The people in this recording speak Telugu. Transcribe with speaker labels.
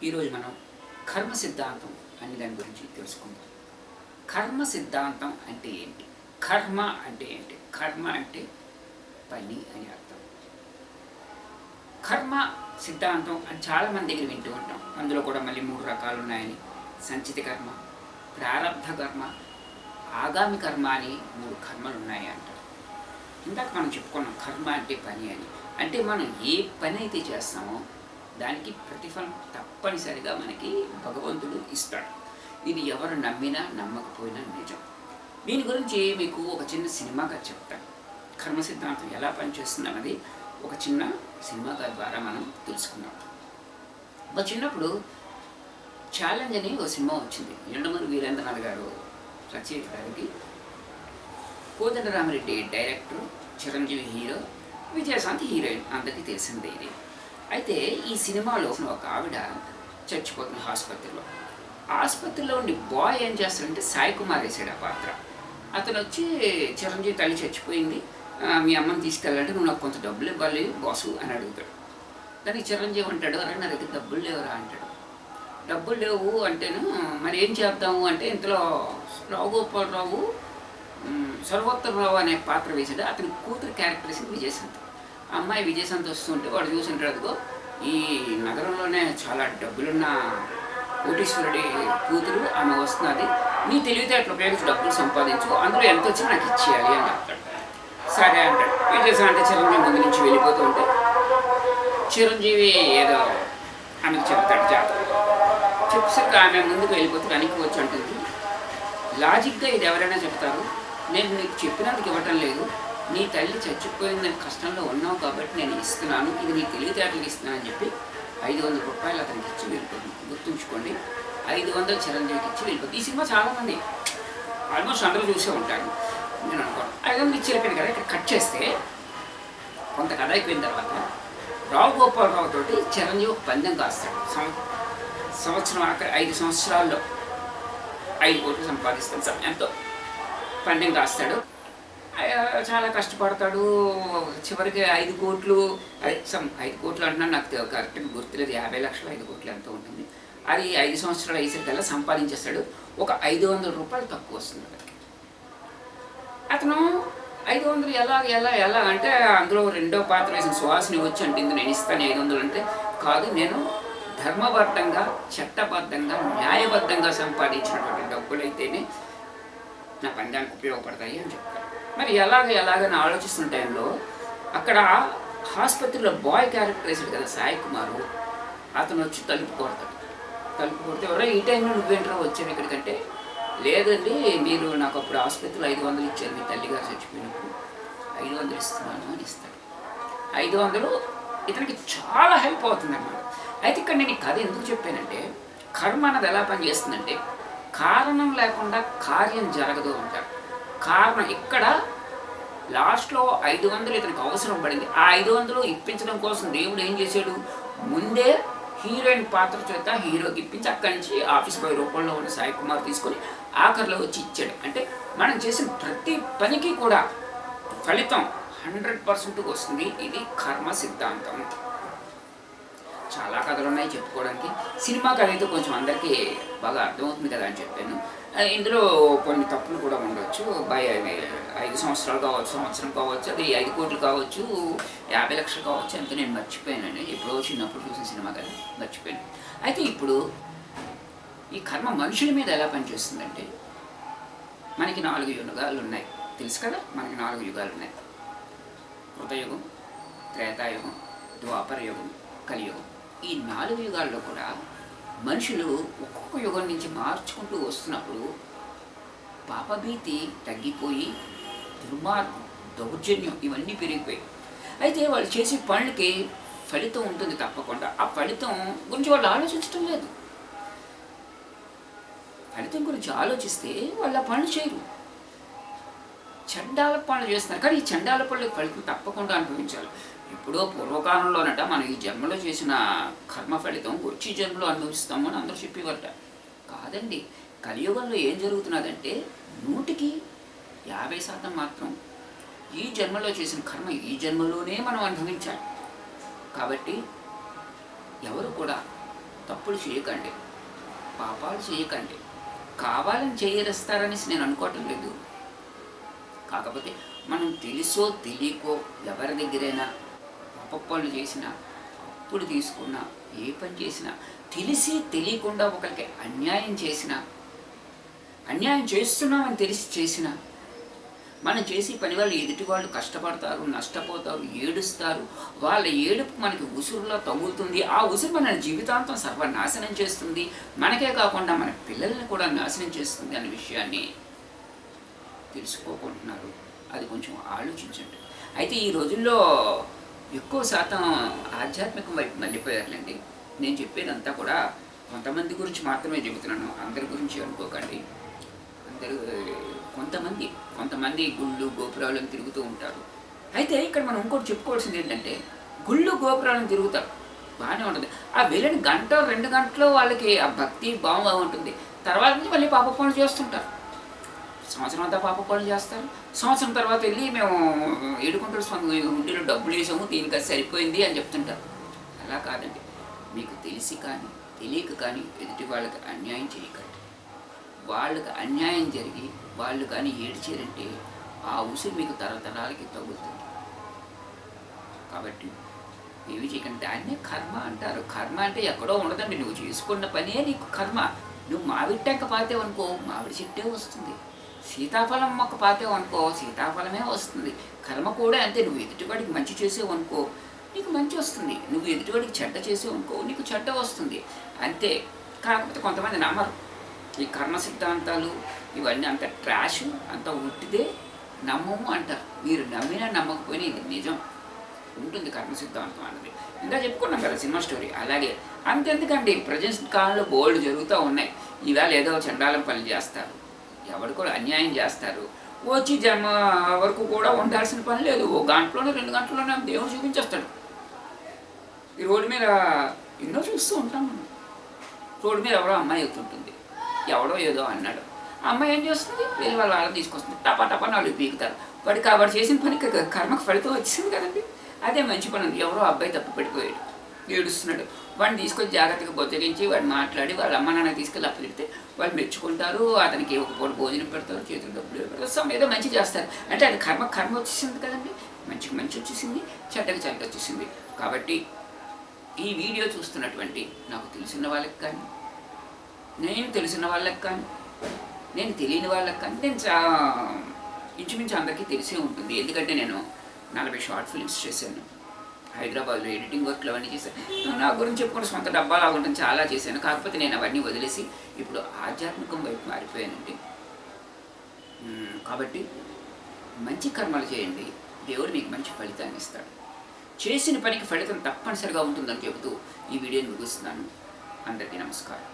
Speaker 1: ఈరోజు మనం కర్మ సిద్ధాంతం అనే దాని గురించి తెలుసుకుందాం. కర్మ సిద్ధాంతం అంటే ఏంటి? కర్మ అంటే ఏంటి? కర్మ అంటే పని అని అర్థం. కర్మ సిద్ధాంతం అని చాలామంది దగ్గర వింటూ ఉంటాం. అందులో కూడా మళ్ళీ 3 రకాలు ఉన్నాయని. సంచిత కర్మ, ప్రారబ్ధ కర్మ, ఆగామి కర్మ అని 3 కర్మలు ఉన్నాయి అంటారు. ఇందాక మనం చెప్పుకున్నాం కర్మ అంటే పని అని. అంటే మనం ఏ పని అయితే చేస్తామో దానికి ప్రతిఫలం తప్పనిసరిగా మనకి భగవంతుడు ఇస్తాడు. ఇది ఎవరు నమ్మినా నమ్మకపోయినా నిజం. దీని గురించి మీకు ఒక చిన్న సినిమా కథ చెప్తాను. కర్మ సిద్ధాంతం ఎలా పనిచేస్తుంది అన్నది ఒక చిన్న సినిమా కథ ద్వారా మనం తెలుసుకున్నాం. మా చిన్నప్పుడు ఛాలెంజ్ అని ఒక సినిమా వచ్చింది. యండమూరి వీరేంద్రనాథ్ గారు రచయిత గారికి, Kodandaramireddy director, Chiranjeevi hero, Vijayashanti heroine, అందరికీ తెలిసిందే ఇది. అయితే ఈ సినిమాలో ఒక ఆవిడ చచ్చిపోతుంది ఆసుపత్రిలో ఉండి బాయ్ ఏం చేస్తాడంటే సాయి కుమార్ వేసాడు ఆ పాత్ర. అతను వచ్చి చిరంజీవి తల్లి చచ్చిపోయింది, మీ అమ్మని తీసుకెళ్ళాలంటే నువ్వు నాకు కొంత డబ్బులు ఇవ్వాలి బాసు అని అడుగుతాడు. దానికి చిరంజీవి అంటాడు, అరే నా దగ్గర డబ్బులు లేవురా అంటాడు. డబ్బులు లేవు అంటేను మరి ఏం చేద్దాము అంటే ఇంతలో రావుగోపాలరావు సర్వోత్తరరావు అనే పాత్ర వేసాడు. అతని కూతురు క్యారెక్టరేషన్ విజయశాంతి. ఆ అమ్మాయి విజయశాంతి వస్తుంటే వాడు చూసింటాడు, అదిగో ఈ నగరంలోనే చాలా డబ్బులున్న కోటీశ్వరుడి కూతురు ఆమె వస్తున్నది, నీ తెలివితేటలు ఉపయోగించి డబ్బులు సంపాదించు, అందులో ఎంత వచ్చి నాకు ఇచ్చేయాలి అని చెప్తాడు. సరే అంటాడు. విజయశాంతి చిరంజీవి ముందు నుంచి వెళ్ళిపోతూ ఉంటే చిరంజీవి ఏదో ఆమెకు చెప్తాడు జాతర. చెప్పేసరికి ఆమె ముందుకు వెళ్ళిపోతే వెనక్కి వచ్చి అంటుంది, లాజిక్గా ఇది ఎవరైనా చెప్తారు, నేను నీకు చెప్పినందుకు ఇవ్వటం లేదు, నీ తల్లి చచ్చిపోయింది, కష్టంలో ఉన్నావు కాబట్టి నేను ఇస్తున్నాను, ఇది నీ తెలివితేటలు ఇస్తున్నాను అని చెప్పి 500 రూపాయలు అతనికి ఇచ్చి వెళ్ళిపోతుంది. గుర్తుంచుకోండి, 500 చిరంజీవికి ఇచ్చి వెళ్ళిపోతుంది. ఈ సినిమా చాలామంది ఆల్మోస్ట్ అందరూ చూసే ఉంటారు. నేను అనుకోను 500 ఇచ్చి వెళ్ళిపోయింది కదా. ఇక్కడ కట్ చేస్తే కొంత కథ అయిపోయిన తర్వాత రావు గోపాలరావు తోటి చిరంజీవి ఒక పందెం కాస్తాడు. సంవత్సరం ఆఖరి 5 సంవత్సరాల్లో 5 కోట్లు సంపాదిస్తాడు సమయంతో పందెం కాస్తాడు. చాలా కష్టపడతాడు. చివరికి 5 కోట్లు 5 కోట్లు అంటున్నాను, నాకు కరెక్ట్గా గుర్తులేదు, 50 లక్షలు 5 కోట్లు ఎంత ఉంటుంది. అది 5 సంవత్సరాలు అయ్యేసరికల్లా సంపాదించేస్తాడు. ఒక 500 రూపాయలు తక్కువ వస్తుంది అతనికి. అతను 500 ఎలా అంటే అందులో రెండో పాత్ర వేసిన సుహాసిని వచ్చి అంటే నేను ఇస్తాను 500 అంటే, కాదు నేను ధర్మబద్ధంగా చట్టబద్ధంగా న్యాయబద్ధంగా సంపాదించినటువంటి డబ్బులైతేనే నా పందానికి ఉపయోగపడతాయి అని చెప్తారు. మరి ఎలాగని ఆలోచిస్తున్న టైంలో అక్కడ ఆసుపత్రిలో బాయ్ క్యారెక్టర్ వేసాడు కదా సాయి కుమారు, అతను వచ్చి తలుపు కొడితే ఎవరో ఈ టైంలో నువ్వేంట్రా వచ్చాను ఇక్కడికంటే, లేదండి మీరు నాకు అప్పుడు ఆసుపత్రిలో 500 ఇచ్చారు, మీ తల్లిగారు చచ్చిపోయినప్పుడు 500 ఇస్తున్నాను అని ఇస్తాడు. 500 ఇతనికి చాలా హెల్ప్ అవుతుంది అన్నమాట. అయితే ఇక్కడ నేను ఈ కథ ఎందుకు చెప్పానంటే, కర్మ అన్నది ఎలా పనిచేస్తుందంటే కారణం లేకుండా కార్యం జరగదు అంటారు. కారణం ఇక్కడ లాస్ట్లో 500 ఇతనికి అవసరం పడింది. ఆ 500 ఇప్పించడం కోసం దేవుడు ఏం చేశాడు, ముందే హీరోయిన్ పాత్ర చేత హీరోకి ఇప్పించి అక్కడి నుంచి ఆఫీస్ బాయ్ రూపంలో ఉన్న సాయి కుమార్ తీసుకొని ఆఖరిలో వచ్చి ఇచ్చాడు. అంటే మనం చేసిన ప్రతి పనికి కూడా ఫలితం 100% వస్తుంది. ఇది కర్మ సిద్ధాంతం. చాలా కథలు ఉన్నాయి చెప్పుకోవడానికి. సినిమా కథ అయితే కొంచెం అందరికీ బాగా అర్థమవుతుంది కదా అని చెప్పాను. ఇందులో కొన్ని తప్పులు కూడా ఉండొచ్చు. 5 సంవత్సరాలు కావచ్చు, సంవత్సరం కావచ్చు, అది 5 కోట్లు కావచ్చు, 50 లక్షలు కావచ్చు, అంత నేను మర్చిపోయానండి. ఎప్పుడో చిన్నప్పుడు చూసిన సినిమా కదా మర్చిపోయాను. అయితే ఇప్పుడు ఈ కర్మ మనుషుల మీద ఎలా పనిచేస్తుందంటే, మనకి 4 యుగాలు ఉన్నాయి తెలుసు కదా. మనకి 4 యుగాలు ఉన్నాయి: కృతయుగం, త్రేతాయుగం, ద్వాపర యుగం, కలియుగం. ఈ 4 యుగాల్లో కూడా మనుషులు ఒక్కొక్క యుగం నుంచి మార్చుకుంటూ వస్తున్నప్పుడు పాపభీతి తగ్గిపోయి దుర్మార్గం, దౌర్జన్యం ఇవన్నీ పెరిగిపోయాయి. అయితే వాళ్ళు చేసే పనులకి ఫలితం ఉంటుంది తప్పకుండా. ఆ ఫలితం గురించి వాళ్ళు ఆలోచించడం లేదు. ఫలితం గురించి ఆలోచిస్తే వాళ్ళు ఆ పనులు చేయరు, చండాల పనులు చేస్తున్నారు. కానీ ఈ చండాల పనులకు ఫలితం తప్పకుండా అనుభవించాలి. ఎప్పుడో పూర్వకాలంలోనట మనం ఈ జన్మలో చేసిన కర్మ ఫలితం వచ్చి జన్మలో అనుభవిస్తాము అని అందరూ చెప్పేవారట. కాదండి, కలియుగంలో ఏం జరుగుతున్నదంటే 100కి 50% మాత్రం ఈ జన్మలో చేసిన కర్మ ఈ జన్మలోనే మనం అనుభవించాలి. కాబట్టి ఎవరు కూడా తప్పులు చేయకండి, పాపాలు చేయకండి. కావాలని చేయరేస్తారనేసి నేను అనుకోవటం లేదు. కాకపోతే మనం తెలుసో తెలియకో ఎవరి దగ్గరైనా పాపలు చేసినా, అప్పులు తీసుకున్నా, ఏ పని చేసినా, తెలిసి తెలియకుండా ఒకరికి అన్యాయం చేసినా, అన్యాయం చేస్తున్నామని తెలిసి చేసినా, మనం చేసే పని వల్ల ఎదుటి వాళ్ళు కష్టపడతారు, నష్టపోతారు, ఏడుస్తారు. వాళ్ళ ఏడుపు మనకి ఉసురులో తగులుతుంది. ఆ ఉసురు మన జీవితాంతం సర్వనాశనం చేస్తుంది. మనకే కాకుండా మన పిల్లల్ని కూడా నాశనం చేస్తుంది అనే విషయాన్ని తెలుసుకోకుంటున్నారు. అది కొంచెం ఆలోచించండి. అయితే ఈ రోజుల్లో ఎక్కువ శాతం ఆధ్యాత్మికం వైపు మళ్ళీపోయారులేండి. నేను చెప్పేదంతా కూడా కొంతమంది గురించి మాత్రమే చెబుతున్నాను, అందరి గురించి అనుకోకండి. అందరూ కొంతమంది గుళ్ళు గోపురాలను తిరుగుతూ ఉంటారు. అయితే ఇక్కడ మనం ఇంకోటి చెప్పుకోవాల్సింది ఏంటంటే, గుళ్ళు గోపురాలను తిరుగుతారు, బాగానే ఉంటుంది. ఆ వెళ్ళిన గంట 2 గంటలో వాళ్ళకి ఆ భక్తి భావం ఉంటుంది. తర్వాత నుంచి మళ్ళీ పాప పనులు చేస్తుంటారు. సంవత్సరం అంతా పాప పనులు చేస్తారు. సంవత్సరం తర్వాత వెళ్ళి మేము ఏడుకుంటారు, హుండీలో డబ్బులు వేసాము, దీనికి అది సరిపోయింది అని చెప్తుంటారు. అలా కాదండి. మీకు తెలిసి కానీ తెలియక కానీ ఎదుటి వాళ్ళకి అన్యాయం చేయకండి. వాళ్ళకి అన్యాయం జరిగి వాళ్ళు కానీ ఏడ్చారంటే ఆ ఉసురు మీకు తరతరాలకి తగులుతుంది. కాబట్టి ఏమి చేయకండి. దాన్నే కర్మ అంటారు. కర్మ అంటే ఎక్కడో ఉండదండి. నువ్వు చేసుకున్న పనే నీకు కర్మ. నువ్వు మామిడి టెంక పాతేవు అనుకో, మామిడి చెట్టే వస్తుంది. సీతాఫలం మొక్క పాతేవు అనుకో, సీతాఫలమే వస్తుంది. కర్మ కూడా అంతే. నువ్వు ఎదుటివాడికి మంచి చేసేవు అనుకో, నీకు మంచి వస్తుంది. నువ్వు ఎదుటివాడికి చెడ్డ చేసేవు అనుకో, నీకు చెడ్డ వస్తుంది. అంతే. కాకపోతే కొంతమంది నమ్మరు. ఈ కర్మ సిద్ధాంతాలు ఇవన్నీ అంత ట్రాష్, అంత ఉట్టిదే, నమ్మము అంటారు. మీరు నమ్మినా నమ్మకపోయినా ఇది నిజం ఉంటుంది కర్మ సిద్ధాంతం అన్నది. ఇంకా చెప్పుకున్నాం కదా సినిమా స్టోరీ. అలాగే అంతెందుకండి, ప్రజెంట్ కాలంలో బోల్డ్ జరుగుతూ ఉన్నాయి. ఇవాళ ఏదో చండాలం పనులు చేస్తారు, ఎవరు కూడా అన్యాయం చేస్తారు. వచ్చి జన్మ వరకు కూడా ఉండాల్సిన పని లేదు. 1 గంటలోనే 2 గంటల్లోనే దేవుడు చూపించేస్తాడు. ఈ రోడ్డు మీద ఎన్నో చూస్తూ ఉంటాం మనం. రోడ్డు మీద ఎవరో అమ్మాయి వెళ్తుంటుంది, ఎవడో ఏదో అన్నాడు. ఆ అమ్మాయి ఏం చేస్తుంది, వెళ్ళి వాళ్ళని తీసుకొస్తుంది, టపా టపా వాళ్ళు పీకుతారు. వాడు చేసిన పనికి కర్మకు ఫలితం వచ్చింది కదండి. అదే మంచి పని ఉంది. ఎవరో అబ్బాయి తప్పు పెట్టిపోయాడు, ఏడుస్తున్నాడు. వాడిని తీసుకొచ్చి జాగ్రత్తగా బొచ్చగించి వాడు మాట్లాడి వాళ్ళ అమ్మ నాన్న తీసుకెళ్ళి అప్పచెప్తే వాళ్ళు మెచ్చుకుంటారు. అతనికి ఒక పూట భోజనం పెడతారు, చేతులు డబ్బులు పెడతారు, ఏదో మంచి చేస్తారు. అంటే అది కర్మ వచ్చేసింది కదండి. మంచికి మంచి వచ్చేసింది, చెడ్డకి చెడ్డ వచ్చేసింది. కాబట్టి ఈ వీడియో చూస్తున్నటువంటి నాకు తెలిసిన వాళ్ళకి కానీ, నేను తెలిసిన వాళ్ళకి కానీ, నేను తెలియని వాళ్ళకి కానీ, నేను ఇంచుమించు అందరికీ తెలిసే ఉంటుంది. ఎందుకంటే నేను 40 షార్ట్ ఫిల్మ్స్ చేశాను. హైదరాబాద్లో ఎడిటింగ్ వర్క్లు అవన్నీ చేశాను. నా గురించి చెప్పుకుని సొంత డబ్బాలు అవ్వడం చాలా చేశాను. కాకపోతే నేను అవన్నీ వదిలేసి ఇప్పుడు ఆధ్యాత్మికం వైపు మారిపోయానండి. కాబట్టి మంచి కర్మలు చేయండి, దేవుడు మీకు మంచి ఫలితాన్ని ఇస్తాడు. చేసిన పనికి ఫలితం తప్పనిసరిగా ఉంటుందని చెబుతూ ఈ వీడియోని ముగిస్తున్నాను. అందరికీ నమస్కారం.